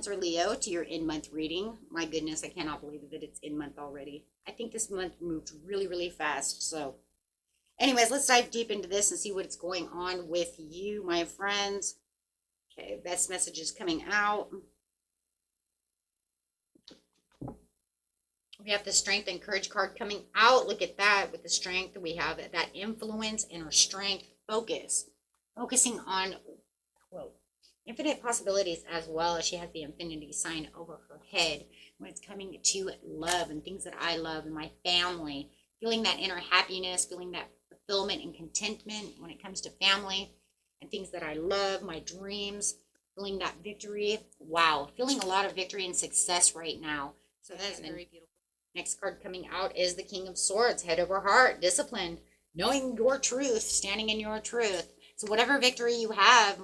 Cancer, Leo, to your in-month reading. My goodness, I cannot believe that it's in-month already. I think this month moved really, really fast. So anyways, let's dive deep into this and see what's going on with you, my friends. Okay, best messages coming out. We have the Strength and Courage card coming out. Look at that. With the Strength, we have that influence, inner strength, focus. Focusing on, whoa, infinite possibilities, as well as she has the infinity sign over her head when it's coming to love and things that I love and my family. Feeling that inner happiness, feeling that fulfillment and contentment when it comes to family and things that I love, my dreams, feeling that victory. Wow, feeling a lot of victory and success right now. So that's very beautiful. Next card coming out is the King of Swords, head over heart, discipline, knowing your truth, standing in your truth. So whatever victory you have,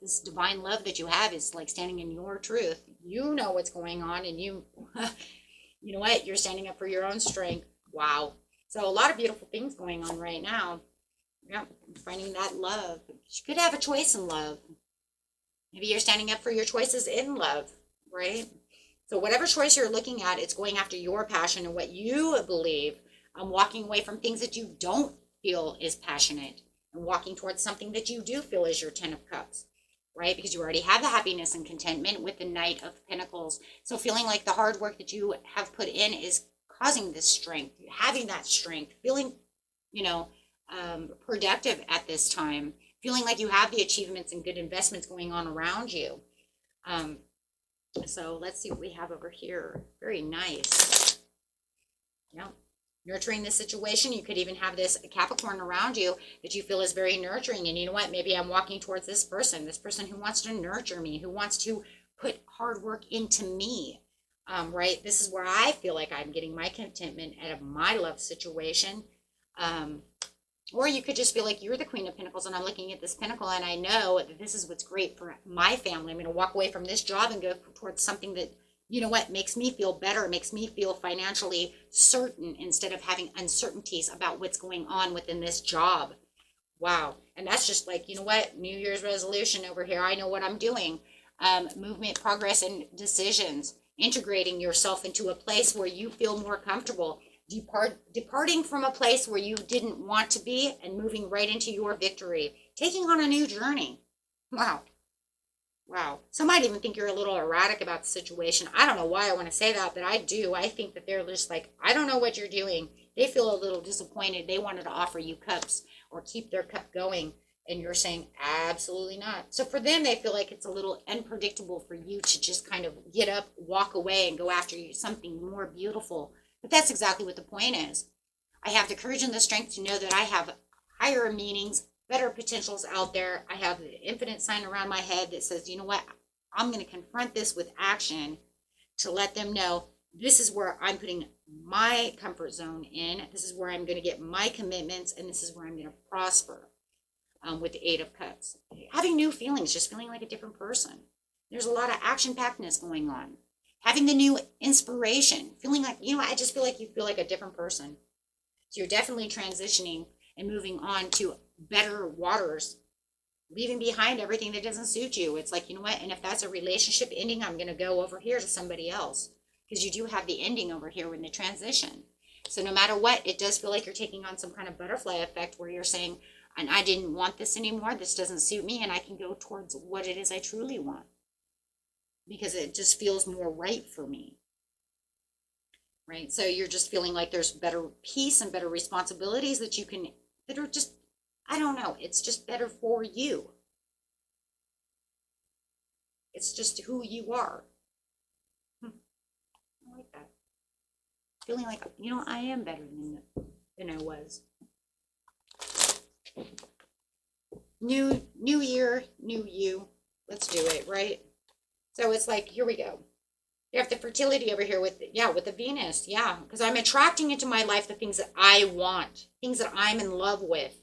this divine love that you have is like standing in your truth. You know what's going on, and you know what? You're standing up for your own strength. Wow. So a lot of beautiful things going on right now. Yeah, finding that love. You could have a choice in love. Maybe you're standing up for your choices in love, right? So whatever choice you're looking at, it's going after your passion and what you believe. Walking away from things that you don't feel is passionate and walking towards something that you do feel is your 10 of Cups, right? Because you already have the happiness and contentment with the Knight of Pentacles. So feeling like the hard work that you have put in is causing this strength, having that strength, feeling, productive at this time, feeling like you have the achievements and good investments going on around you. So let's see what we have over here. Very nice. Yeah. Nurturing this situation. You could even have this Capricorn around you that you feel is very nurturing. And you know what? Maybe I'm walking towards this person who wants to nurture me, who wants to put hard work into me. Right? This is where I feel like I'm getting my contentment out of my love situation. Or you could just feel like you're the Queen of Pentacles and I'm looking at this Pentacle and I know that this is what's great for my family. I'm going to walk away from this job and go towards something that, you know what, makes me feel better, makes me feel financially certain instead of having uncertainties about what's going on within this job. Wow. And that's just like, you know what, New Year's resolution over here. I know what I'm doing. Movement, progress, and decisions. Integrating yourself into a place where you feel more comfortable. Departing from a place where you didn't want to be and moving right into your victory. Taking on a new journey. Wow. Wow. Some might even think you're a little erratic about the situation. I don't know why I want to say that, but I do. I think that they're just like, I don't know what you're doing. They feel a little disappointed. They wanted to offer you cups or keep their cup going. And you're saying, absolutely not. So for them, they feel like it's a little unpredictable for you to just kind of get up, walk away, and go after something more beautiful. But that's exactly what the point is. I have the courage and the strength to know that I have higher meanings, better potentials out there. I have the infinite sign around my head that says, you know what? I'm going to confront this with action to let them know this is where I'm putting my comfort zone in. This is where I'm going to get my commitments, and this is where I'm going to prosper. With the Eight of Cups. Having new feelings, just feeling like a different person. There's a lot of action-packedness going on. Having the new inspiration, feeling like, I just feel like you feel like a different person. So you're definitely transitioning and moving on to better waters, leaving behind everything that doesn't suit you. It's like, you know what, and if that's a relationship ending, I'm going to go over here to somebody else. Because you do have the ending over here in the transition. So no matter what, it does feel like you're taking on some kind of butterfly effect where you're saying, and I didn't want this anymore. This doesn't suit me. And I can go towards what it is I truly want. Because it just feels more right for me. Right? So you're just feeling like there's better peace and better responsibilities that are just, I don't know. It's just better for you. It's just who you are. I like that. Feeling like, I am better than I was. New year, new you. Let's do it, right? So it's like, here we go. You have the fertility over here with the Venus. Yeah, because I'm attracting into my life the things that I want, things that I'm in love with,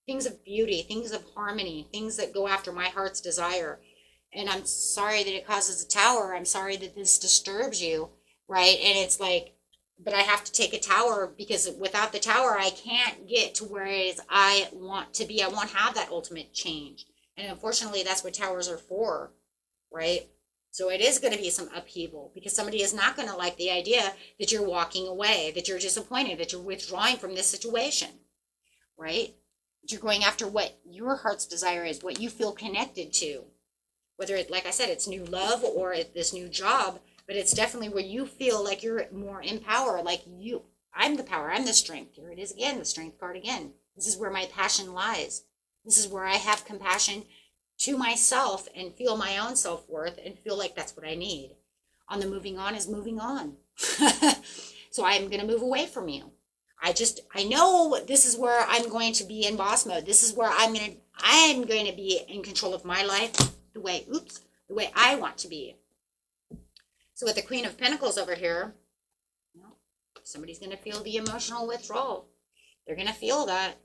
things of beauty, things of harmony, things that go after my heart's desire. And I'm sorry that it causes a tower. I'm sorry that this disturbs you, right? And it's like, but I have to take a tower because without the tower, I can't get to where it is I want to be. I won't have that ultimate change. And unfortunately, that's what towers are for, right? So it is going to be some upheaval because somebody is not going to like the idea that you're walking away, that you're disappointed, that you're withdrawing from this situation, right? That you're going after what your heart's desire is, what you feel connected to. Whether it, like I said, it's new love or this new job, but it's definitely where you feel like you're more in power, like I'm the power, I'm the strength. Here it is again, the strength card again. This is where my passion lies. This is where I have compassion to myself and feel my own self-worth and feel like that's what I need. On the moving on is moving on. So I'm going to move away from you. I know this is where I'm going to be in boss mode. This is where I'm going to be in control of my life the way I want to be. So with the Queen of Pentacles over here, somebody's going to feel the emotional withdrawal. They're going to feel that.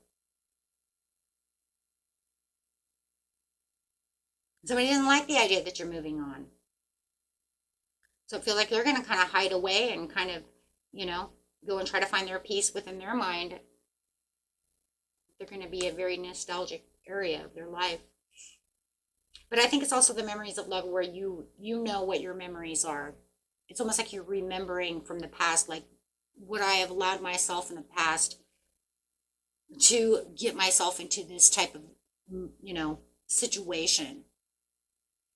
Somebody doesn't like the idea that you're moving on. So it feels like they're going to kind of hide away and kind of, go and try to find their peace within their mind. They're going to be a very nostalgic area of their life. But I think it's also the memories of love where you know what your memories are. It's almost like you're remembering from the past, like what I have allowed myself in the past to get myself into this type of, situation.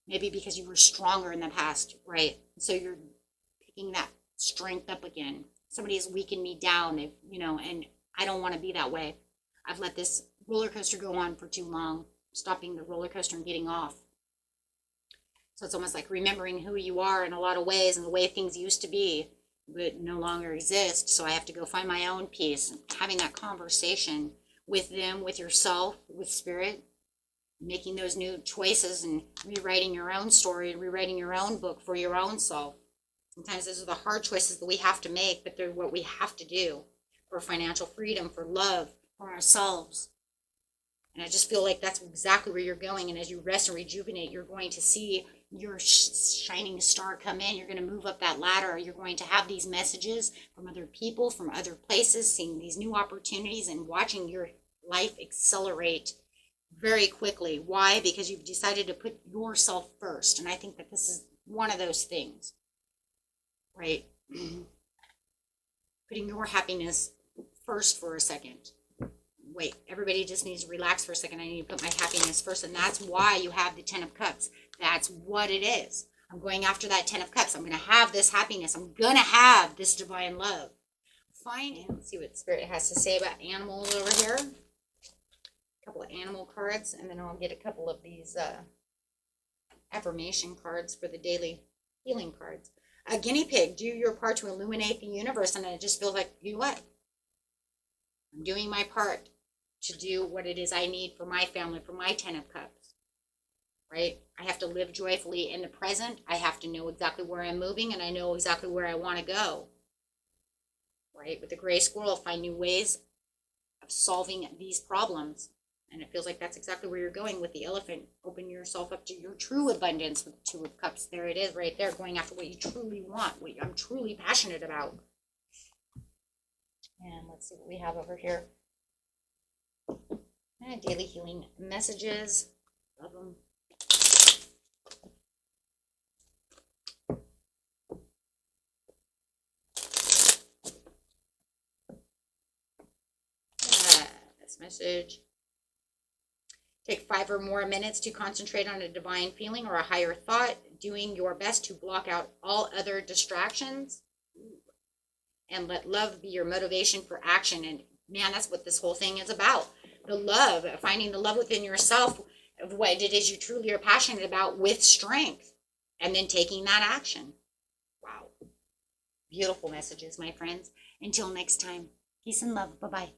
Maybe because you were stronger in the past, right? So you're picking that strength up again. Somebody has weakened me down, and I don't want to be that way. I've let this roller coaster go on for too long, stopping the roller coaster and getting off. So it's almost like remembering who you are in a lot of ways and the way things used to be, but no longer exist. So I have to go find my own peace, having that conversation with them, with yourself, with spirit, making those new choices and rewriting your own story, rewriting your own book for your own self. Sometimes those are the hard choices that we have to make, but they're what we have to do for financial freedom, for love, for ourselves. And I just feel like that's exactly where you're going. And as you rest and rejuvenate, you're going to see your shining star come in. You're going to move up that ladder. You're going to have these messages from other people, from other places, seeing these new opportunities and watching your life accelerate very quickly. Why? Because you've decided to put yourself first. And I think that this is one of those things, right? Putting your happiness first for a second. Wait, everybody just needs to relax for a second. I need to put my happiness first. And that's why you have the 10 of Cups. That's what it is. I'm going after that 10 of Cups. I'm going to have this happiness. I'm going to have this divine love. Fine. And let's see what Spirit has to say about animals over here. A couple of animal cards. And then I'll get a couple of these affirmation cards for the daily healing cards. A guinea pig, do your part to illuminate the universe. And it just feels like, you know what? I'm doing my part to do what it is I need for my family, for my 10 of Cups, right? I have to live joyfully in the present. I have to know exactly where I'm moving, and I know exactly where I want to go, right? With the gray squirrel, find new ways of solving these problems. And it feels like that's exactly where you're going with the elephant. Open yourself up to your true abundance with the 2 of Cups. There it is right there, going after what you truly want, what I'm truly passionate about. And let's see what we have over here. And daily healing messages. Love them. This message. Take 5 or more minutes to concentrate on a divine feeling or a higher thought, doing your best to block out all other distractions. And let love be your motivation for action. And man, that's what this whole thing is about. The love, finding the love within yourself of what it is you truly are passionate about with strength. And then taking that action. Wow. Beautiful messages, my friends. Until next time, peace and love. Bye-bye.